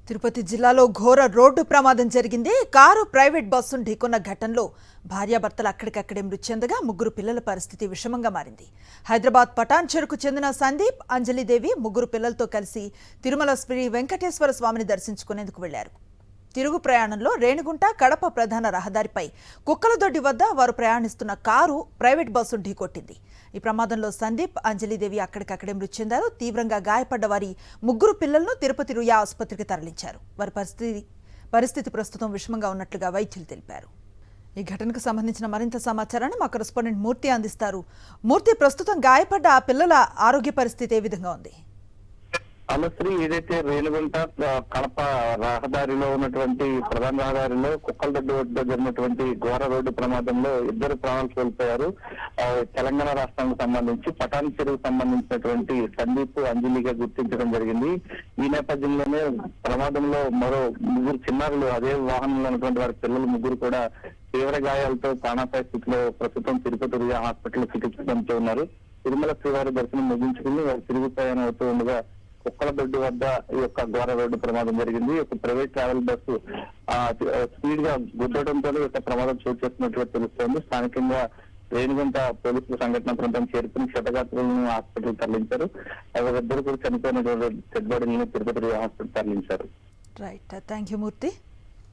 తిరుపతి జిల్లాలో ఘోర రోడ్డు ప్రమాదం జరిగింది. కారు ప్రైవేట్ బస్సును ఢీకొన్న ఘటనలో భార్యాభర్తలు అక్కడికక్కడే మృతి చెందగా ముగ్గురు పిల్లల పరిస్థితి విషమంగా మారింది. హైదరాబాద్ పటాన్ చెరుకు చెందిన సందీప్, అంజలిదేవి ముగ్గురు పిల్లలతో కలిసి తిరుమల శ్రీ వెంకటేశ్వర స్వామిని దర్శించుకునేందుకు వెళ్లారు. తిరుగు ప్రయాణంలో రేణిగుంట కడప ప్రధాన రహదారిపై కుక్కలదొడ్డి వద్ద వారు ప్రయాణిస్తున్న కారు ప్రైవేట్ బస్సును ఢీకొట్టింది. ఈ ప్రమాదంలో సందీప్, అంజలిదేవి అక్కడికక్కడే మృతి చెందారు. తీవ్రంగా గాయపడ్డ వారి ముగ్గురు పిల్లలను తిరుపతి రుయా ఆసుపత్రికి తరలించారు. వారి పరిస్థితి ప్రస్తుతం విషమంగా ఉన్నట్లుగా వైద్యులు తెలిపారు. ఈ ఘటనకు సంబంధించిన మరింత సమాచారాన్ని మా కరెస్పాండెంట్ మూర్తి అందిస్తారు. మూర్తి, ప్రస్తుతం గాయపడ్డ ఆ పిల్లల ఆరోగ్య పరిస్థితి ఏ విధంగా ఉంది? అనుశ్రీ, ఏదైతే రేణుగుంట కడప రహదారిలో ఉన్నటువంటి ప్రధాన రహదారిలో కుక్కలదొడ్డి వద్ద జరిగినటువంటి ఘోర రోడ్డు ప్రమాదంలో ఇద్దరు ప్రాణాలు కోల్పోయారు. తెలంగాణ రాష్ట్రానికి సంబంధించి పటాన్ చెరువుకు సంబంధించినటువంటి సందీప్, అంజలిగా గుర్తించడం జరిగింది. ఈ నేపథ్యంలోనే ప్రమాదంలో మరో ముగ్గురు చిన్నారులు, అదే వాహనంలో ఉన్నటువంటి వారి పిల్లలు ముగ్గురు కూడా తీవ్ర గాయాలతో ప్రాణాపాయ స్థితిలో ప్రస్తుతం తిరుపతి హాస్పిటల్ చికిత్స పొందుతూ ఉన్నారు. తిరుమల శ్రీవారి దర్శనం ముగించుకుని వారు తిరుగు ప్రయాణం అవుతూ ఉండగా కుక్కలదొడ్డి వద్ద ఈ యొక్క ఘోర రోడ్డు ప్రమాదం జరిగింది. ఒక ప్రైవేట్ ట్రావెల్ బస్సు స్పీడ్ గా గుద్దడంతో ఈ యొక్క ప్రమాదం చోటు చేసుకున్నట్టుగా తెలుస్తోంది. స్థానికంగా రేణిగుంట పోలీసులు సంఘటన ప్రాంతం చేరుకుని క్షతగాత్రులను హాస్పిటల్ తరలించారు. ఎవరిద్దరు కూడా చనిపోయినటువంటి డెడ్ బాడీలను తిరుపతి హాస్పిటల్ తరలించారు. Right, thank you Murthy.